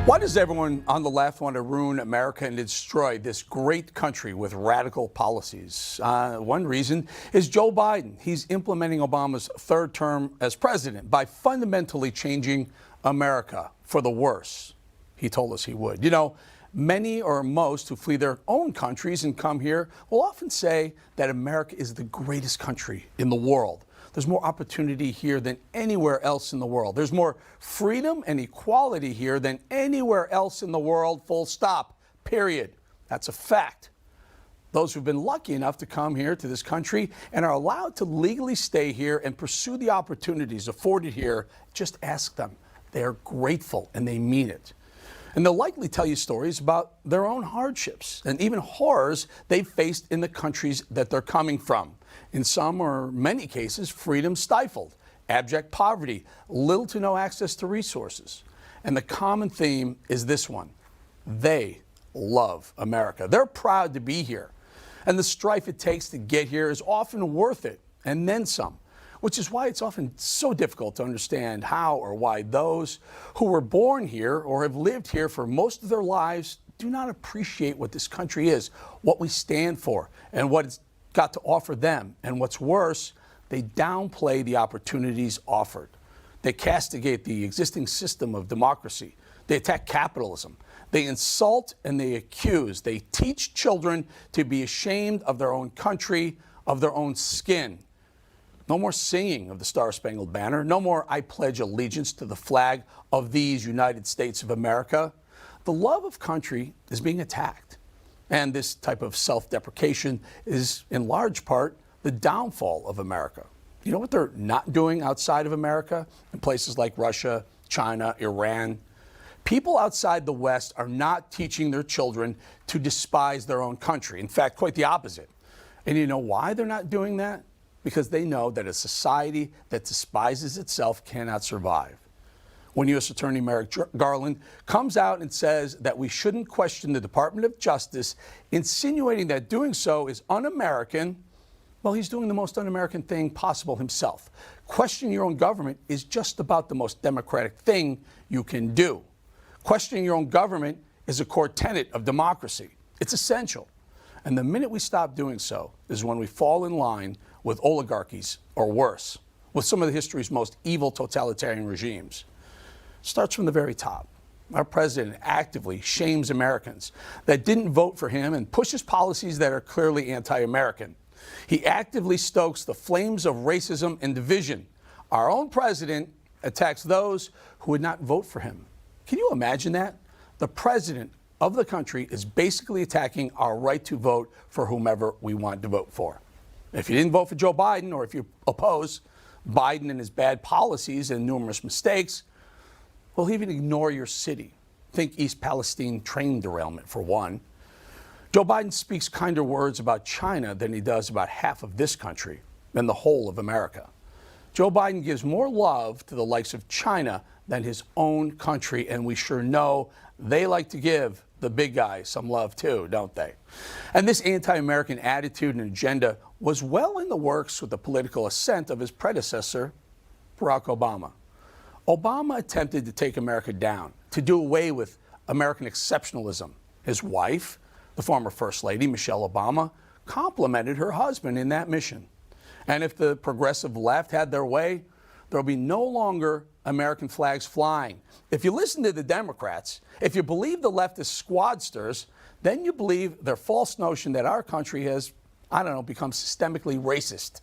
Why does everyone on the left want to ruin America and destroy this great country with radical policies? One reason is Joe Biden. He's implementing Obama's third term as president by fundamentally changing America for the worse. He told us he would. You know, many or most who flee their own countries and come here will often say that America is the greatest country in the world. There's more opportunity here than anywhere else in the world. There's more freedom and equality here than anywhere else in the world, full stop, period. That's a fact. Those who've been lucky enough to come here to this country and are allowed to legally stay here and pursue the opportunities afforded here, just ask them. They're grateful and they mean it. And they'll likely tell you stories about their own hardships and even horrors they've faced in the countries that they're coming from. In some or many cases, freedom stifled, abject poverty, little to no access to resources. And the common theme is this one: they love America. They're proud to be here. And the strife it takes to get here is often worth it, and then some, which is why it's often so difficult to understand how or why those who were born here or have lived here for most of their lives do not appreciate what this country is, what we stand for, and what it's got to offer them. And what's worse, they downplay the opportunities offered. They castigate the existing system of democracy. They attack capitalism. They insult and they accuse. They teach children to be ashamed of their own country, of their own skin. No more singing of the Star-Spangled Banner. No more "I pledge allegiance to the flag of these United States of America." The love of country is being attacked. And this type of self-deprecation is, in large part, the downfall of America. You know what they're not doing outside of America in places like Russia, China, Iran? People outside the West are not teaching their children to despise their own country. In fact, quite the opposite. And you know why they're not doing that? Because they know that a society that despises itself cannot survive. When U.S. Attorney Merrick Garland comes out and says that we shouldn't question the Department of Justice, insinuating that doing so is un-American, well, he's doing the most un-American thing possible himself. Questioning your own government is just about the most democratic thing you can do. Questioning your own government is a core tenet of democracy. It's essential. And the minute we stop doing so is when we fall in line with oligarchies, or worse, with some of the history's most evil totalitarian regimes. Starts from the very top. Our president actively shames Americans that didn't vote for him and pushes policies that are clearly anti-American. He actively stokes the flames of racism and division. Our own president attacks those who would not vote for him. Can you imagine that? The president of the country is basically attacking our right to vote for whomever we want to vote for. If you didn't vote for Joe Biden, or if you oppose Biden and his bad policies and numerous mistakes, well, he'll even ignore your city. Think East Palestine train derailment, for one. Joe Biden speaks kinder words about China than he does about half of this country and the whole of America. Joe Biden gives more love to the likes of China than his own country, and we sure know they like to give the big guys some love too, don't they? And this anti-American attitude and agenda was well in the works with the political ascent of his predecessor, Barack Obama. Obama attempted to take America down, to do away with American exceptionalism. His wife, the former First Lady, Michelle Obama, complimented her husband in that mission. And if the progressive left had their way, there will be no longer American flags flying. If you listen to the Democrats, if you believe the leftist squadsters, then you believe their false notion that our country has, become systemically racist.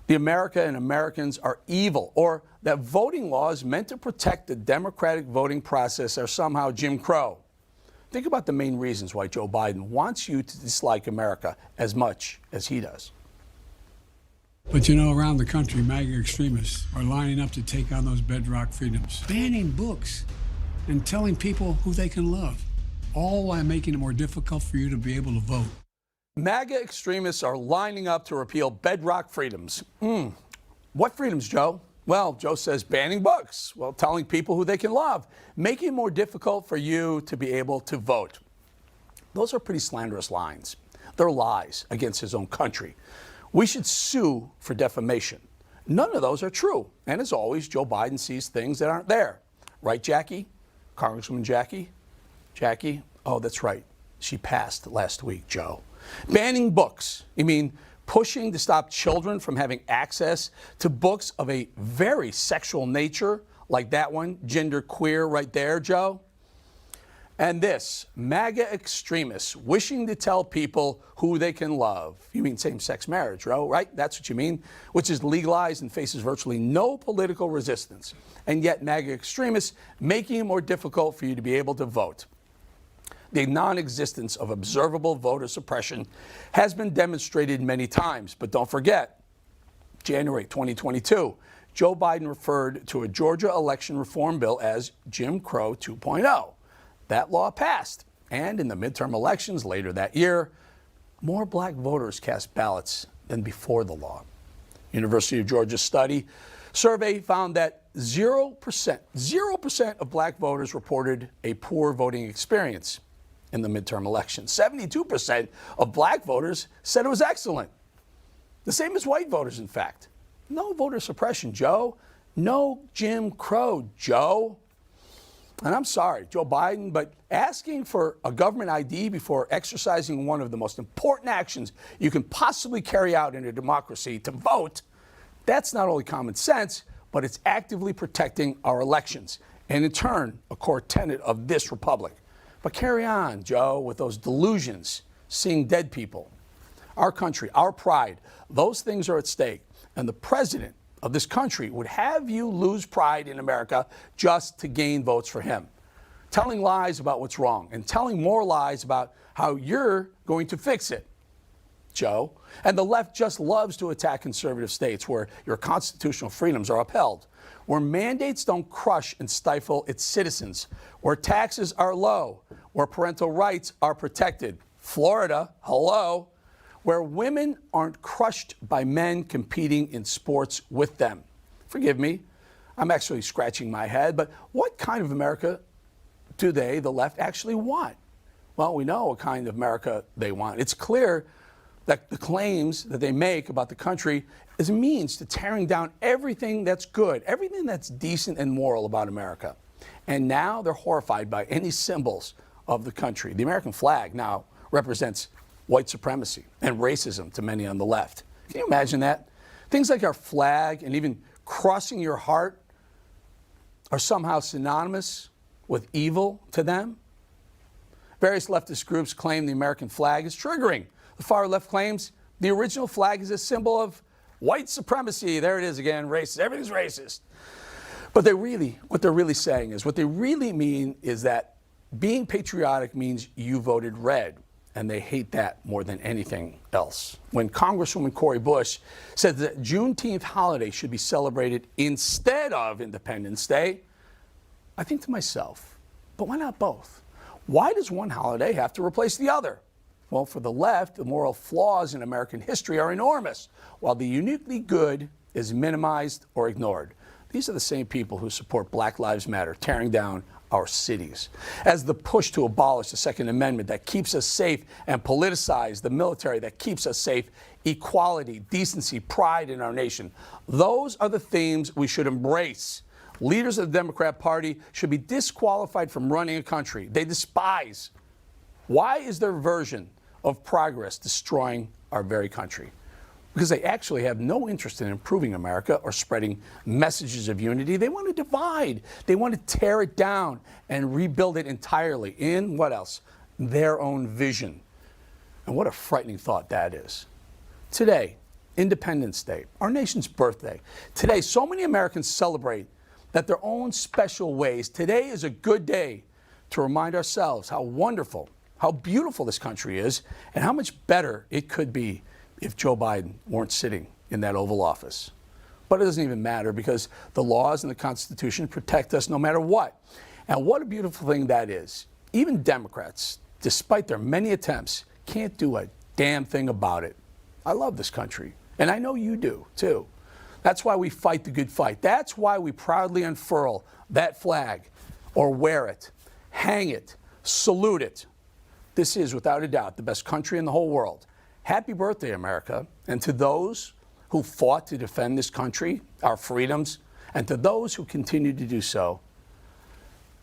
The America and Americans are evil, or that voting laws meant to protect the democratic voting process are somehow Jim Crow. Think about the main reasons why Joe Biden wants you to dislike America as much as he does. But you know, around the country, MAGA extremists are lining up to take on those bedrock freedoms, banning books and telling people who they can love, all while making it more difficult for you to be able to vote. MAGA extremists are lining up to repeal bedrock freedoms. What freedoms, Joe? Well, Joe says banning books, well, telling people who they can love, making it more difficult for you to be able to vote. Those are pretty slanderous lines. They're lies against his own country. We should sue for defamation. None of those are true. And as always, Joe Biden sees things that aren't there. Right, Jackie? Congresswoman Jackie? Jackie? Oh, that's right. She passed last week, Joe. Banning books. You mean pushing to stop children from having access to books of a very sexual nature, like that one, gender queer right there, Joe? And this, MAGA extremists wishing to tell people who they can love. You mean same-sex marriage, right? That's what you mean, which is legalized and faces virtually no political resistance. And yet MAGA extremists making it more difficult for you to be able to vote. The non-existence of observable voter suppression has been demonstrated many times, but don't forget, January 2022, Joe Biden referred to a Georgia election reform bill as Jim Crow 2.0. That law passed, and in the midterm elections later that year, more black voters cast ballots than before the law. University of Georgia survey found that 0% of black voters reported a poor voting experience in the midterm election. 72% of black voters said it was excellent. The same as white voters, in fact. No voter suppression, Joe. No Jim Crow, Joe. And I'm sorry, Joe Biden, but asking for a government ID before exercising one of the most important actions you can possibly carry out in a democracy, to vote, that's not only common sense, but it's actively protecting our elections, and in turn, a core tenet of this republic. But carry on, Joe, with those delusions, seeing dead people. Our country, our pride, those things are at stake, and the president of this country would have you lose pride in America just to gain votes for him. Telling lies about what's wrong and telling more lies about how you're going to fix it, Joe. And the left just loves to attack conservative states where your constitutional freedoms are upheld, where mandates don't crush and stifle its citizens, where taxes are low, where parental rights are protected. Florida, hello. Where women aren't crushed by men competing in sports with them. Forgive me, I'm actually scratching my head, but what kind of America do they, the left, actually want? Well, we know what kind of America they want. It's clear that the claims that they make about the country is a means to tearing down everything that's good, everything that's decent and moral about America. And now they're horrified by any symbols of the country. The American flag now represents white supremacy and racism to many on the left. Can you imagine that? Things like our flag and even crossing your heart are somehow synonymous with evil to them. Various leftist groups claim the American flag is triggering. The far left claims the original flag is a symbol of white supremacy. There it is again, racist. Everything's racist. But what they're really saying is, what they really mean is that being patriotic means you voted red. And they hate that more than anything else. When Congresswoman Cori Bush said that Juneteenth holiday should be celebrated instead of Independence Day, I think to myself, but why not both? Why does one holiday have to replace the other? Well, for the left, the moral flaws in American history are enormous, while the uniquely good is minimized or ignored. These are the same people who support Black Lives Matter, tearing down our cities, as the push to abolish the Second Amendment that keeps us safe and politicize the military that keeps us safe, equality, decency, pride in our nation. Those are the themes we should embrace. Leaders of the Democrat Party should be disqualified from running a country they despise. Why is their version of progress destroying our very country? Because they actually have no interest in improving America or spreading messages of unity. They want to divide. They want to tear it down and rebuild it entirely in, what else? Their own vision. And what a frightening thought that is. Today, Independence Day, our nation's birthday. Today, so many Americans celebrate that their own special ways. Today is a good day to remind ourselves how wonderful, how beautiful this country is, and how much better it could be if Joe Biden weren't sitting in that Oval Office. But it doesn't even matter, because the laws and the Constitution protect us no matter what. And what a beautiful thing that is. Even Democrats, despite their many attempts, can't do a damn thing about it. I love this country, and I know you do too. That's why we fight the good fight. That's why we proudly unfurl that flag, or wear it, hang it, salute it. This is, without a doubt, the best country in the whole world. Happy birthday, America. And to those who fought to defend this country, our freedoms, and to those who continue to do so,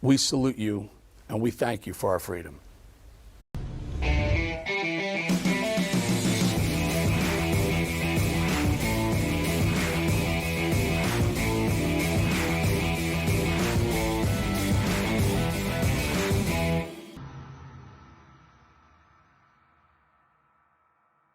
we salute you and we thank you for our freedom.